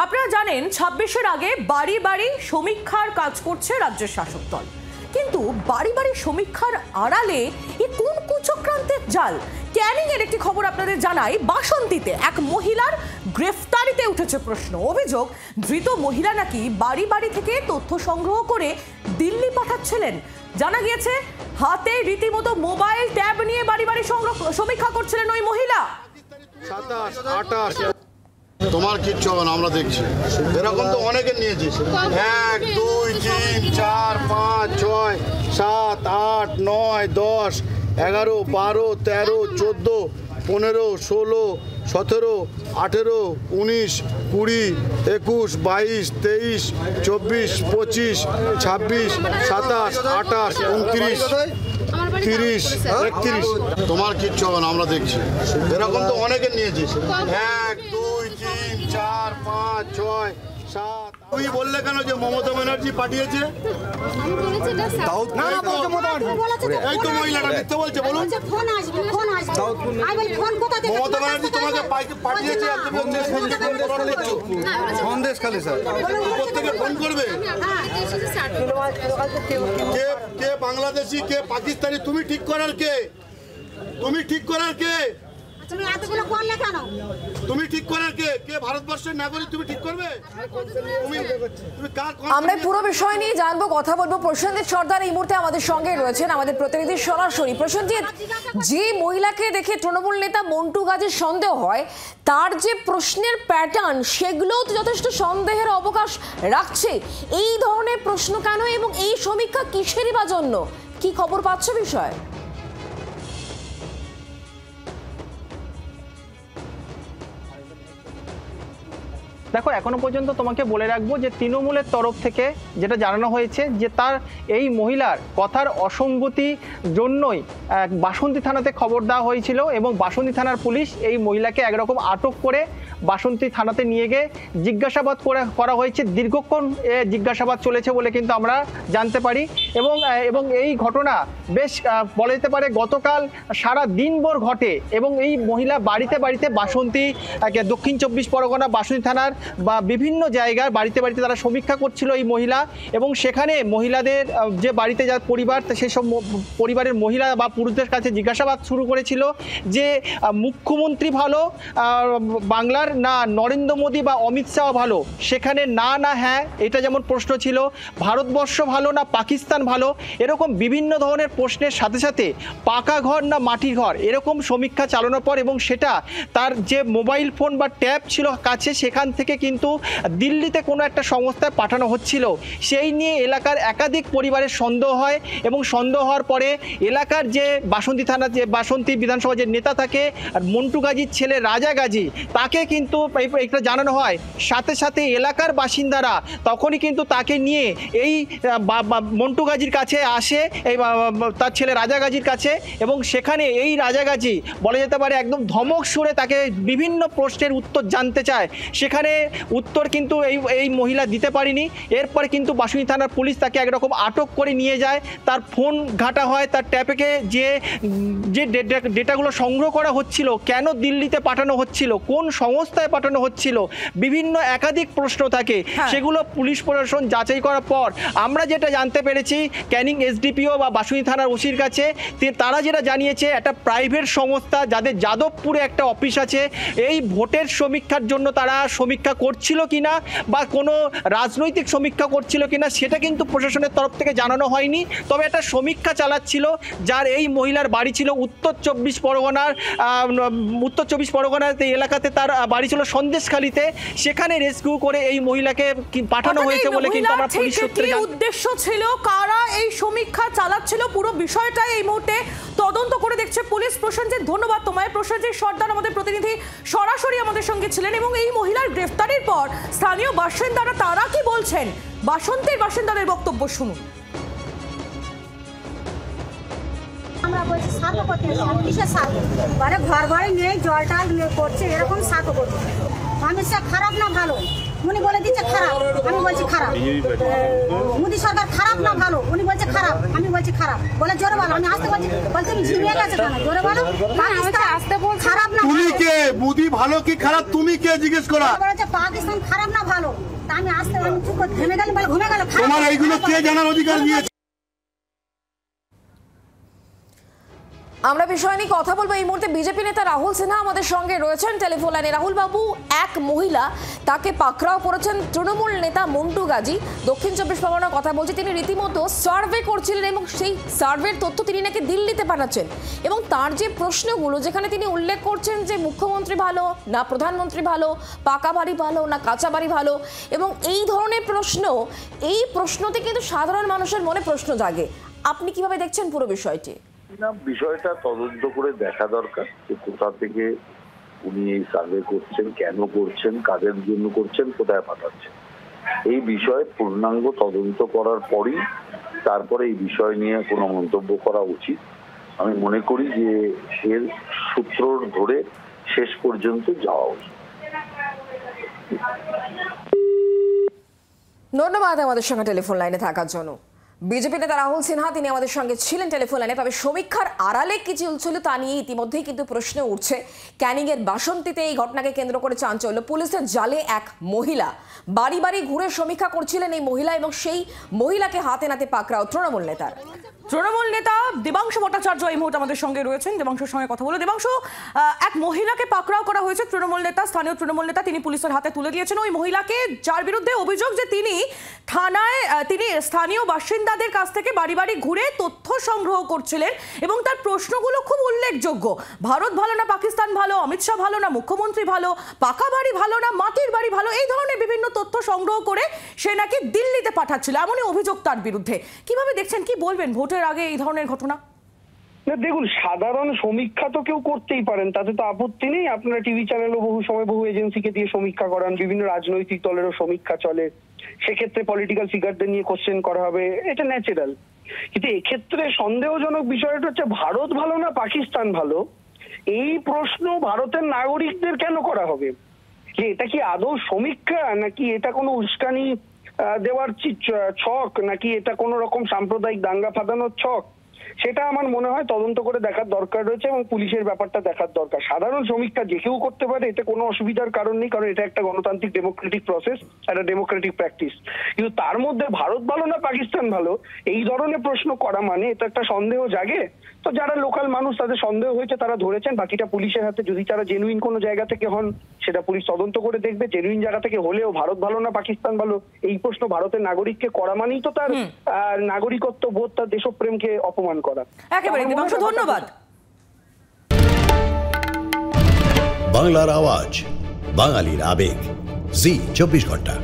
আপনারা জানেন ২৬-এর আগে বাড়ি বাড়ি সমীক্ষার কাজ করছে রাজ্যের শাসক দল, কিন্তু বাড়ি বাড়ি সমীক্ষার আড়ালে কোন কুচক্রান্তের জাল? ক্যানিং এর একটি খবর আপনাদের জানাই। বাসন্তীতে এক মহিলার গ্রেফতারিতে উঠেছে প্রশ্ন। অভিযোগ, ধৃত মহিলা নাকি বাড়ি বাড়ি থেকে তথ্য সংগ্রহ করে দিল্লি পাঠাচ্ছিলেন। জানা গিয়েছে হাতে রীতিমতো মোবাইল ট্যাব নিয়ে বাড়ি বাড়ি সমীক্ষা করছিলেন ওই মহিলা। ২৭, ২৮ তোমার কিচ্ছু হবে না, আমরা দেখছি। এরকম তো অনেকে নিয়েছিস। ১, ২, ৩, ৪, ৫, ৬, ৭, ৮, ৯, ১০, ১১, ১২, ১৩, ১৪, ১৫, ১৬, ১৭, ১৮, ১৯, ২০, ২১, ২২, ২৩, ২৪, ২৫, ২৬, ২৭, ২৮, ২৯, ৩০, ৩১ তোমার কিচ্ছু হবে না, আমরা দেখছি। এরকম তো অনেকে নিয়েছিস। ১, ২, ৩, ৪, ৫, ৬, ৭। তুই বললে কেন যে মমতা ব্যানার্জি পাঠিয়েছে? এই তো মহিলাটা মিথ্যে বলছে, বলুন। মমতা ব্যানার্জি তোমাকে পাঠিয়েছে, সন্দেশ খালি স্যার প্রত্যেকে ফোন করবে। কে বাংলাদেশি, কে পাকিস্তানি, তুমি ঠিক করার কে? তুমি ঠিক করার কে? তুমি ঠিক করার কে? কে ভারতবর্ষের নাগরিক, তুমি ঠিক করবে? আমরা পুরো বিষয় নিয়ে জানবো, কথা বলবো। প্রসেনজিৎ সর্দার এই মুহূর্তে আমাদের সঙ্গে রয়েছেন, আমাদের প্রতিনিধি সরাসরি। প্রসেনজিৎ, যে মহিলাকে দেখে তৃণমূল নেতা মন্টু গাজীর সন্দেহ হয়, তার যে প্রশ্নের প্যাটার্ন, সেগুলোও তো যথেষ্ট সন্দেহের অবকাশ রাখছে। এই ধরনের প্রশ্ন কেন এবং এই সমীক্ষা কিসেরই বা জন্য? কি খবর পাচ্ছ বিষয়? দেখো, এখনো পর্যন্ত তোমাকে বলে রাখবো যে তৃণমূলের তরফ থেকে যেটা জানানো হয়েছে যে তার এই মহিলার কথার অসঙ্গতি জন্যই বাসন্তী থানাতে খবর দেওয়া হয়েছিল এবং বাসন্তী থানার পুলিশ এই মহিলাকে একরকম আটক করে বাসন্তী থানাতে নিয়ে গিয়ে জিজ্ঞাসাবাদ করা হয়েছে। দীর্ঘক্ষণ জিজ্ঞাসাবাদ চলেছে বলে কিন্তু আমরা জানতে পারি এবং এই ঘটনা বেশ বলা যেতে পারে গতকাল সারা দিনভর ঘটে এবং এই মহিলা বাড়িতে বাড়িতে বাসন্তী দক্ষিণ ২৪ পরগনা বাসন্তী থানার বা বিভিন্ন জায়গায় বাড়িতে বাড়িতে তারা সমীক্ষা করছিল এই মহিলা, এবং সেখানে মহিলাদের যে বাড়িতে যার পরিবার, সেসব পরিবারের মহিলা বা পুরুষদের কাছে জিজ্ঞাসাবাদ শুরু করেছিল যে মুখ্যমন্ত্রী ভালো বাংলার, না নরেন্দ্র মোদী বা অমিত শাহ ভালো, সেখানে না না হ্যাঁ, এটা যেমন প্রশ্ন ছিল। ভারতবর্ষ ভালো না পাকিস্তান ভালো, এরকম বিভিন্ন ধরনের প্রশ্নের সাথে সাথে পাকা ঘর না মাটির ঘর, এরকম সমীক্ষা চালানোর পর এবং সেটা তার যে মোবাইল ফোন বা ট্যাব ছিল কাছে, সেখান থেকে কিন্তু দিল্লিতে কোনো একটা সংস্থায় পাঠানো হচ্ছিল। সেই নিয়ে এলাকার একাধিক পরিবারের সন্দেহ হয় এবং সন্দেহ হওয়ার পরে এলাকার যে বাসন্তী থানা, যে বাসন্তী বিধানসভা যে নেতা থাকে মন্টু গাজীর ছেলে রাজা গাজী, তাকে কিন্তু এটা জানানো হয়। সাথে সাথে এলাকার বাসিন্দারা তখনই কিন্তু তাকে নিয়ে এই মন্টু গাজীর কাছে আসে, এই তার ছেলে রাজা গাজীর কাছে, এবং সেখানে এই রাজা গাজী বলা যেতে পারে একদম ধমক সুরে তাকে বিভিন্ন প্রশ্নের উত্তর জানতে চায়। সেখানে উত্তর কিন্তু এই মহিলা দিতে পারেনি। এরপরে কিন্তু বাসন্তী থানার পুলিশ তাকে একরকম আটক করে নিয়ে যায়। তার ফোন ঘাটা হয়, তার ট্যাপে যে ডেটাগুলো সংগ্রহ করা হচ্ছিল, কেন দিল্লিতে পাঠানো হচ্ছিল, কোন সংস্থায় পাঠানো হচ্ছিল, বিভিন্ন একাধিক প্রশ্ন থাকে, সেগুলো পুলিশ প্রশাসন যাচাই করার পর আমরা যেটা জানতে পেরেছি, ক্যানিং এসডিপিও বা বাসন্তী থানার ওসির কাছে তারা যেটা জানিয়েছে, একটা প্রাইভেট সংস্থা যাদের যাদবপুরে একটা অফিস আছে, এই ভোটের সমীক্ষার জন্য তারা সমীক্ষা করছিল কিনা বা কোনো রাজনৈতিক সমীক্ষা করছিল কিনা সেটা কিন্তু প্রশাসনের তরফ থেকে জানানো হয়নি। তবে একটা সমীক্ষা চালাচ্ছিল, যার এই মহিলার বাড়ি ছিল উত্তর ২৪ পরগনার এলাকাতে, তার বাড়ি ছিল সন্দেশখালীতে। সেখানে রেস্কিউ করে এই মহিলাকে পাঠানো হয়েছে বলে কিন্তু আমরা পুলিশ সূত্রে জানি। উদ্দেশ্য ছিল, কারা এই সমীক্ষা চালাচ্ছিল, পুরো বিষয়টাই এই মুহূর্তে তদন্ত করে দেখছে পুলিশ। প্রসেনজিৎ, ধন্যবাদ তোমায়। প্রসেনজিৎ সর্দার আমাদের প্রতিনিধি সরাসরি আমাদের সঙ্গে ছিলেন এবং এই মহিলার গ্রেফতারির পর স্থানীয় বাসিন্দারা তারা কি বলছেন, বাসন্তীর বাসিন্দাদের বক্তব্য শুনুন। আমরা বলছি সাথে করতে, কিসের সাথে? ঘরে ঘর ঘরে নিয়ে জলটা করছে, এরকম সাথে করছে। মানুষটা খারাপ না ভালো? উনি বলে দিচ্ছে খারাপ, আমি বলছি খারাপ। মোদি সরকার খারাপ না ভালো, উনি বলছে খারাপ, আমি বলছি খারাপ। বলে জোরে বলো, আমি আসতে বলছি, বলছে তুমি ঝিমিয়ে গেছে কেন, জোরে বলো। পাকিস্তান আসতে বল, খারাপ না তুমি কে? মোদি ভালো কি খারাপ তুমি কে জিজ্ঞেস করা? বলেছে পাকিস্তান খারাপ না ভালো, তা আমি আসতে আমি চুপ করে থেমে গেলাম, বলে ঘুমে গেল। তোমার এইগুলো কে জানার অধিকার দিয়েছে? আমরা বিষয় নিয়ে কথা বলবো। এই মুহূর্তে বিজেপি নেতা রাহুল সিনহা আমাদের সঙ্গে রয়েছেন টেলিফোন লাইনে। রাহুল বাবু, এক মহিলা তাকে পাকড়াও করেছেন তৃণমূল নেতা মন্টু গাজী। দক্ষিণ চব্বিশ পরগনার কথা বলছি, তিনি রীতিমতো সার্ভে করছিলেন এবং সেই সার্ভের তথ্য তিনি নাকি দিল্লিতে পাঠাচ্ছেন। এবং তার যে প্রশ্নগুলো, যেখানে তিনি উল্লেখ করছেন যে মুখ্যমন্ত্রী ভালো না প্রধানমন্ত্রী ভালো, পাকা বাড়ি ভালো না কাঁচা বাড়ি ভালো, এবং এই ধরনের প্রশ্ন, এই প্রশ্নতে কিন্তু সাধারণ মানুষের মনে প্রশ্ন জাগে। আপনি কিভাবে দেখছেন পুরো বিষয়টি? না, বিষয়টা তদন্ত করে দেখা দরকার যে কোথা থেকে উনি এই সার্ভে করছেন, কেন করছেন, কাদের জন্য করছেন, কোথায় পাঠাচ্ছেন। এই বিষয়ে পূর্ণাঙ্গ তদন্ত করার পরই তারপরে এই বিষয় নিয়ে কোনো মন্তব্য করা উচিত। আমি মনে করি যে এর সূত্র ধরে শেষ পর্যন্ত যাওয়া উচিত। ধন্যবাদ আমাদের সঙ্গে টেলিফোন লাইনে থাকার জন্য। বিজেপি নেতা রাহুল সিনহা তিনি আমাদের সঙ্গে ছিলেন টেলিফোন লাইনে। তবে সমীক্ষার আড়ালে কি চলছিল তা নিয়ে ইতিমধ্যেই কিন্তু প্রশ্ন উঠছে। ক্যানিংয়ের বাসন্তীতে এই ঘটনাকে কেন্দ্র করে চাঞ্চল্য। পুলিশের জালে এক মহিলা, বাড়ি বাড়ি ঘুরে সমীক্ষা করছিলেন এই মহিলা, এবং সেই মহিলাকে হাতে নাতে পাকড়াও তৃণমূল নেতার। তৃণমূল নেতা দেবাংশু ভট্টাচার্য এই মুহূর্তে আমাদের সঙ্গে রয়েছেন। দেবাংশুর সঙ্গে কথা বলে। দেবাংশু, এক মহিলাকে পাকড়াও করা হয়েছে, তৃণমূল নেতা, স্থানীয় তৃণমূল নেতা, তিনি পুলিশের হাতে তুলে দিয়েছেন ওই মহিলাকে, যার বিরুদ্ধে অভিযোগ যে তিনি থানায়, তিনি স্থানীয় বাসিন্দাদের কাছ থেকে বাড়ি বাড়ি ঘুরে তথ্য সংগ্রহ করছিলেন এবং তার প্রশ্নগুলো খুব উল্লেখযোগ্য। ভারত ভালো না পাকিস্তান ভালো, অমিত শাহ ভালো না মুখ্যমন্ত্রী ভালো, পাকা বাড়ি ভালো না মাটির বাড়ি ভালো, এই ধরনের বিভিন্ন তথ্য সংগ্রহ করে সে নাকি দিল্লিতে পাঠাচ্ছিল, এমনই অভিযোগ তার বিরুদ্ধে। কিভাবে দেখছেন, কি বলবেন ভোটের আগে এই ধরনের ঘটনা? দেখুন, সাধারণ সমীক্ষা তো কেউ করতেই পারেন, তাতে তো আপত্তি নেই। আপনারা টিভি চ্যানেলও বহু সময় বহু এজেন্সিকে দিয়ে সমীক্ষা করান, বিভিন্ন রাজনৈতিক দলেরও সমীক্ষা চলে, সেক্ষেত্রে পলিটিক্যাল ফিগারদের নিয়ে কোশ্চেন করা হবে, এটা ন্যাচারাল। কিন্তু এক্ষেত্রে সন্দেহজনক বিষয়টা হচ্ছে ভারত ভালো না পাকিস্তান ভালো, এই প্রশ্ন ভারতের নাগরিকদের কেন করা হবে? যে এটা কি আদৌ সমীক্ষা, নাকি এটা কোনো উস্কানি দেওয়ার ছক, নাকি এটা কোনো রকম সাম্প্রদায়িক দাঙ্গা ফাঁদানোর ছক, সেটা আমার মনে হয় তদন্ত করে দেখার দরকার রয়েছে এবং পুলিশের ব্যাপারটা দেখার দরকার। সাধারণ সমীক্ষা যে কেউ করতে পারে, এতে কোনো অসুবিধার কারণ নেই, কারণ এটা একটা গণতান্ত্রিক ডেমোক্রেটিক প্রসেস, একটা ডেমোক্রেটিক প্র্যাকটিস। কিন্তু তার মধ্যে ভারত ভালো না পাকিস্তান ভালো এই ধরনের প্রশ্ন করা মানে এটা একটা সন্দেহ জাগে। তো যারা লোকাল মানুষ, তাদের সন্দেহ হয়েছে, তারা ধরেছেন, বাকিটা পুলিশের হাতে। যদি তারা জেনুইন কোনো জায়গা থেকে হন, সেটা পুলিশ তদন্ত করে দেখবে। জেনুইন জায়গা থেকে হলেও ভারত ভালো না পাকিস্তান ভালো এই প্রশ্ন ভারতের নাগরিককে করা মানেই তো তার নাগরিকত্ব বোধ, তার দেশপ্রেমকে অপমান করা। একেবারে দেবাংশু, ধন্যবাদ। বাংলার আওয়াজ, বাঙালির আবেগ, জি 24 ঘন্টা।